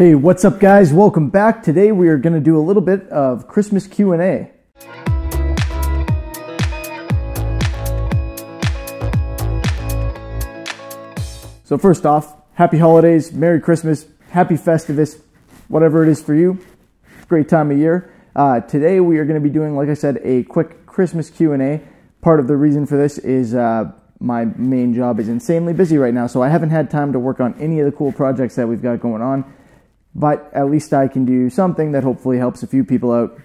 Hey, what's up guys? Welcome back. Today we are going to do a little bit of Christmas Q&A. So first off, happy holidays, Merry Christmas, Happy Festivus, whatever it is for you. Great time of year. Today we are going to be doing, like I said, a quick Christmas Q&A. Part of the reason for this is my main job is insanely busy right now, so I haven't had time to work on any of the cool projects that we've got going on. But at least I can do something that hopefully helps a few people out,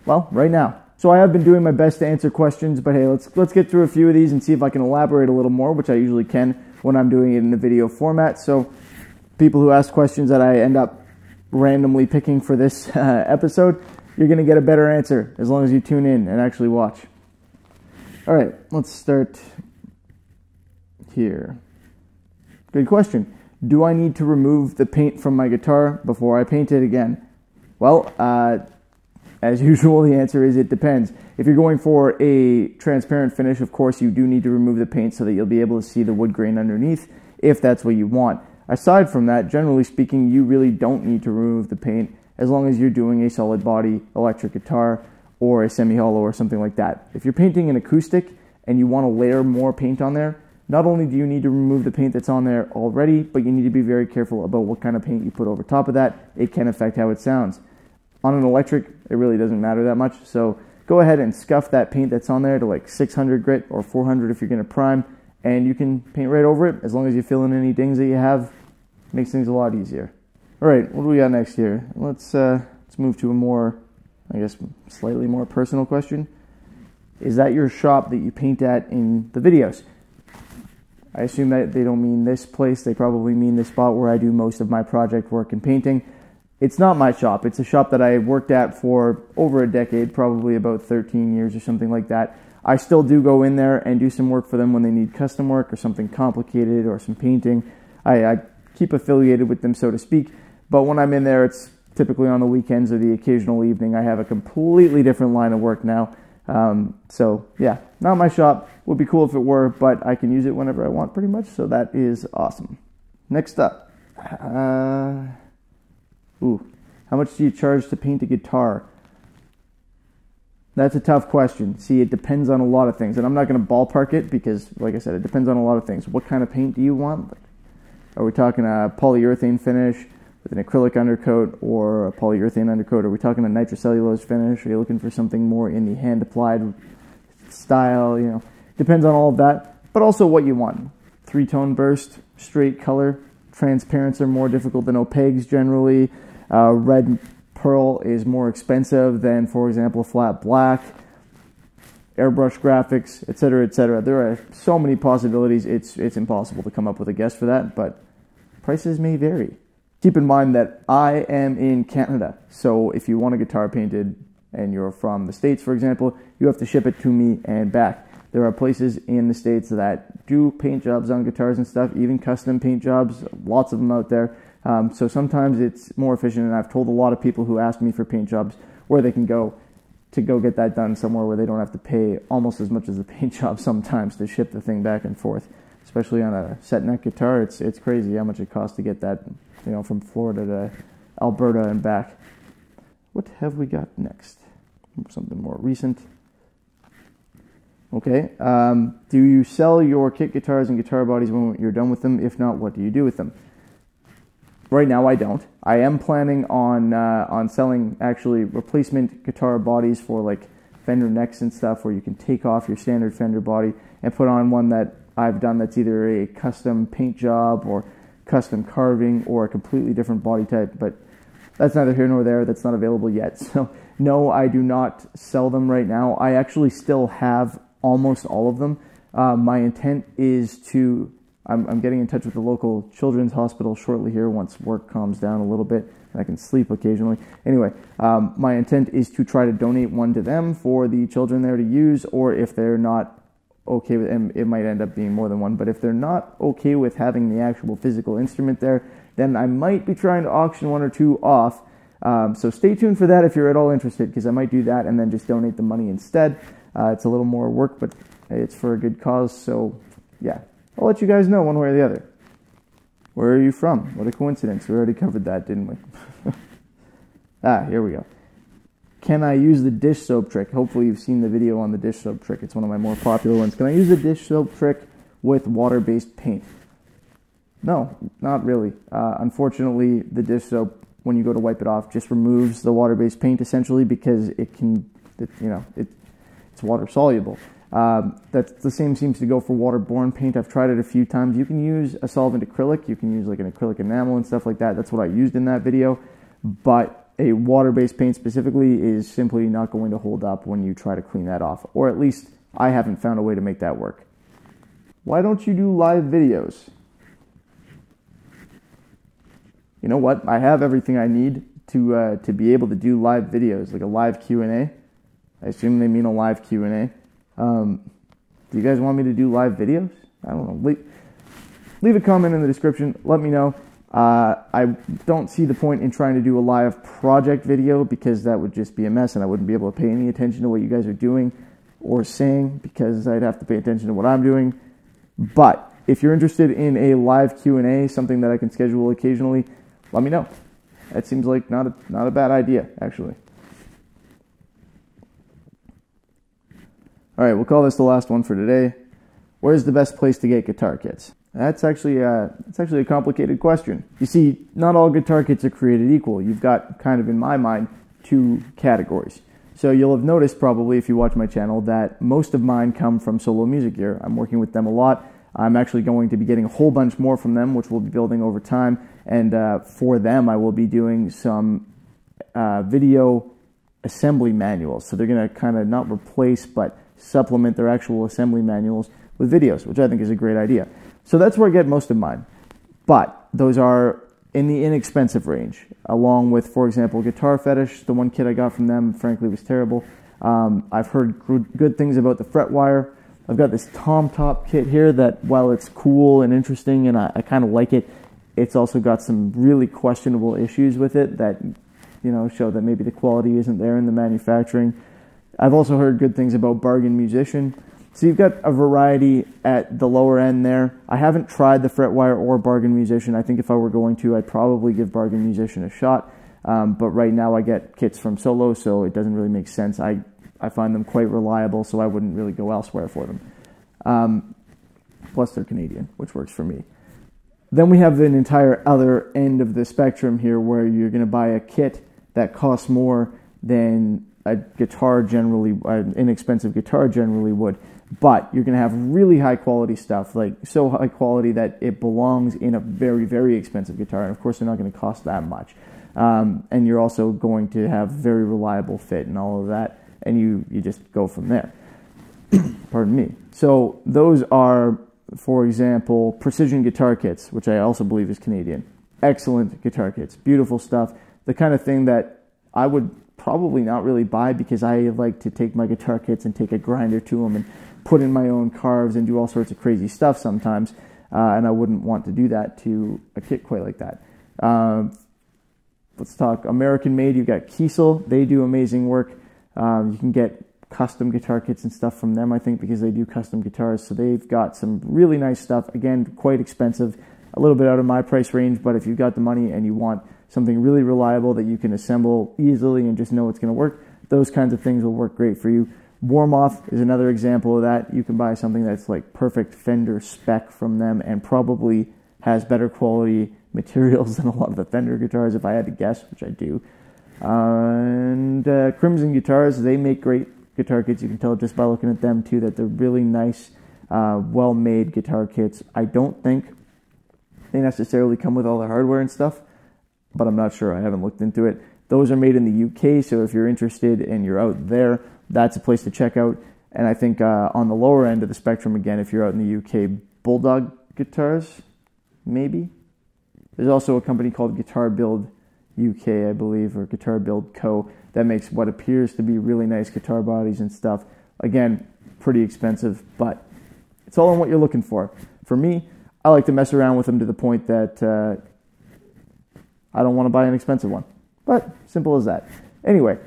well, right now. So I have been doing my best to answer questions, but hey, let's get through a few of these and see if I can elaborate a little more, which I usually can when I'm doing it in a video format. So people who ask questions that I end up randomly picking for this episode, you're going to get a better answer as long as you tune in and actually watch. All right, let's start here. Good question. Do I need to remove the paint from my guitar before I paint it again? Well, as usual, the answer is it depends. If you're going for a transparent finish, of course, you do need to remove the paint so that you'll be able to see the wood grain underneath, if that's what you want. Aside from that, generally speaking, you really don't need to remove the paint as long as you're doing a solid body electric guitar or a semi-hollow or something like that. If you're painting an acoustic and you want to layer more paint on there, not only do you need to remove the paint that's on there already, but you need to be very careful about what kind of paint you put over top of that. It can affect how it sounds. On an electric, it really doesn't matter that much, so go ahead and scuff that paint that's on there to like 600 grit or 400 if you're going to prime, and you can paint right over it as long as you fill in any dings that you have. It makes things a lot easier. All right, what do we got next here? Let's move to a more, I guess, slightly more personal question. Is that your shop that you paint at in the videos? I assume that they don't mean this place. They probably mean the spot where I do most of my project work and painting. It's not my shop. It's a shop that I worked at for over a decade, probably about 13 years or something like that. I still do go in there and do some work for them when they need custom work or something complicated or some painting. I keep affiliated with them, so to speak. But when I'm in there, it's typically on the weekends or the occasional evening. I have a completely different line of work now. So yeah, not my shop. Would be cool if it were, but I can use it whenever I want pretty much, so that is awesome. Next up, how much do you charge to paint a guitar? That's a tough question. See, it depends on a lot of things, and I'm not going to ballpark it because, like I said, it depends on a lot of things. What kind of paint do you want? Are we talking a polyurethane finish with an acrylic undercoat or a polyurethane undercoat? Are we talking a nitrocellulose finish? Are you looking for something more in the hand-applied style? You know, depends on all of that, but also what you want. Three-tone burst, straight color. Transparents are more difficult than opaques generally. Red pearl is more expensive than, for example, flat black. Airbrush graphics, etc., etc. There are so many possibilities. It's impossible to come up with a guess for that, but prices may vary. Keep in mind that I am in Canada, so if you want a guitar painted and you're from the States, for example, you have to ship it to me and back. There are places in the States that do paint jobs on guitars and stuff, even custom paint jobs, lots of them out there. So sometimes it's more efficient, and I've told a lot of people who ask me for paint jobs where they can go to go get that done somewhere where they don't have to pay almost as much as the paint job sometimes to ship the thing back and forth. Especially on a set neck guitar, it's crazy how much it costs to get that, you know, from Florida to Alberta and back. What have we got next? Something more recent. Okay. Do you sell your kit guitars and guitar bodies when you're done with them? If not, what do you do with them? Right now, I don't. I am planning on selling actually replacement guitar bodies for like Fender necks and stuff, where you can take off your standard Fender body and put on one that I've done that's either a custom paint job or custom carving or a completely different body type, but that's neither here nor there. That's not available yet. So no, I do not sell them right now. I actually still have almost all of them. My intent is to, I'm getting in touch with the local children's hospital shortly here once work calms down a little bit and I can sleep occasionally. Anyway, my intent is to try to donate one to them for the children there to use, or if they're not okay with, and it might end up being more than one, but if they're not okay with having the actual physical instrument there, then I might be trying to auction one or two off. So stay tuned for that if you're at all interested, because I might do that and then just donate the money instead. It's a little more work, but it's for a good cause, so yeah, I'll let you guys know one way or the other. Where are you from? What a coincidence. We already covered that, didn't we? Here we go. Can I use the dish soap trick? Hopefully you've seen the video on the dish soap trick. It's one of my more popular ones. Can I use the dish soap trick with water-based paint? No, not really. Unfortunately, the dish soap, when you go to wipe it off, just removes the water-based paint essentially because it's water soluble. That's the same seems to go for waterborne paint. I've tried it a few times. You can use a solvent acrylic. You can use like an acrylic enamel and stuff like that. That's what I used in that video. But a water-based paint specifically is simply not going to hold up when you try to clean that off. Or at least I haven't found a way to make that work. Why don't you do live videos? You know what? I have everything I need to be able to do live videos, like a live Q&A. I assume they mean a live Q&A. Do you guys want me to do live videos? I don't know. Leave a comment in the description. Let me know. I don't see the point in trying to do a live project video because that would just be a mess and I wouldn't be able to pay any attention to what you guys are doing or saying because I'd have to pay attention to what I'm doing. But if you're interested in a live Q&A, something that I can schedule occasionally, let me know. That seems like not a bad idea, actually. All right, we'll call this the last one for today. Where's the best place to get guitar kits? That's actually a complicated question. You see, not all guitar kits are created equal. You've got, kind of in my mind, two categories. So you'll have noticed probably if you watch my channel that most of mine come from Solo Music Gear. I'm working with them a lot. I'm actually going to be getting a whole bunch more from them, which we'll be building over time. And for them, I will be doing some video assembly manuals. So they're going to kind of not replace, but supplement their actual assembly manuals with videos, which I think is a great idea. So that's where I get most of mine. But those are in the inexpensive range, along with, for example, Guitar Fetish. The one kit I got from them, frankly, was terrible. I've heard good things about the Fretwire. I've got this Tom Top kit here that, while it's cool and interesting and I kind of like it, it's also got some really questionable issues with it that, you know, show that maybe the quality isn't there in the manufacturing. I've also heard good things about Bargain Musician. So you've got a variety at the lower end there. I haven't tried the Fretwire or Bargain Musician. I think if I were going to, I'd probably give Bargain Musician a shot. But right now I get kits from Solo, so it doesn't really make sense. I find them quite reliable, so I wouldn't really go elsewhere for them. Plus they're Canadian, which works for me. Then we have an entire other end of the spectrum here where you're going to buy a kit that costs more than a guitar generally, an inexpensive guitar generally would, but you're going to have really high quality stuff, like so high quality that it belongs in a very, very expensive guitar, and of course they're not going to cost that much. And you're also going to have very reliable fit and all of that, and you just go from there. Pardon me. So those are, for example, Precision guitar kits, which I also believe is Canadian. Excellent guitar kits, beautiful stuff, the kind of thing that I would probably not really buy because I like to take my guitar kits and take a grinder to them and put in my own carves and do all sorts of crazy stuff sometimes, and I wouldn't want to do that to a kit quite like that. Let's talk American made. You've got Kiesel. They do amazing work. You can get custom guitar kits and stuff from them, I think, because they do custom guitars, so they've got some really nice stuff. Again, quite expensive, a little bit out of my price range, but if you've got the money and you want something really reliable that you can assemble easily and just know it's going to work, those kinds of things will work great for you. Warmoth is another example of that. You can buy something that's like perfect Fender spec from them and probably has better quality materials than a lot of the Fender guitars, if I had to guess, which I do. And Crimson Guitars, they make great guitar kits. You can tell just by looking at them too that they're really nice, well-made guitar kits. I don't think they necessarily come with all the hardware and stuff, but I'm not sure. I haven't looked into it. Those are made in the UK, so if you're interested and you're out there, that's a place to check out. And I think on the lower end of the spectrum, again, if you're out in the UK, Bulldog Guitars, maybe. There's also a company called Guitar Build UK, I believe, or Guitar Build Co. that makes what appears to be really nice guitar bodies and stuff. Again, pretty expensive, but it's all on what you're looking for. For me, I like to mess around with them to the point that I don't want to buy an expensive one. But simple as that. Anyway,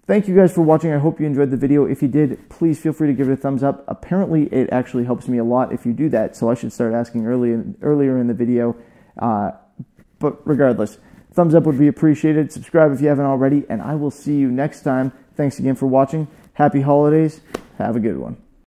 thank you guys for watching. I hope you enjoyed the video. If you did, please feel free to give it a thumbs up. Apparently, it actually helps me a lot if you do that, so I should start asking earlier in the video. But regardless, thumbs up would be appreciated. Subscribe if you haven't already, and I will see you next time. Thanks again for watching. Happy holidays. Have a good one.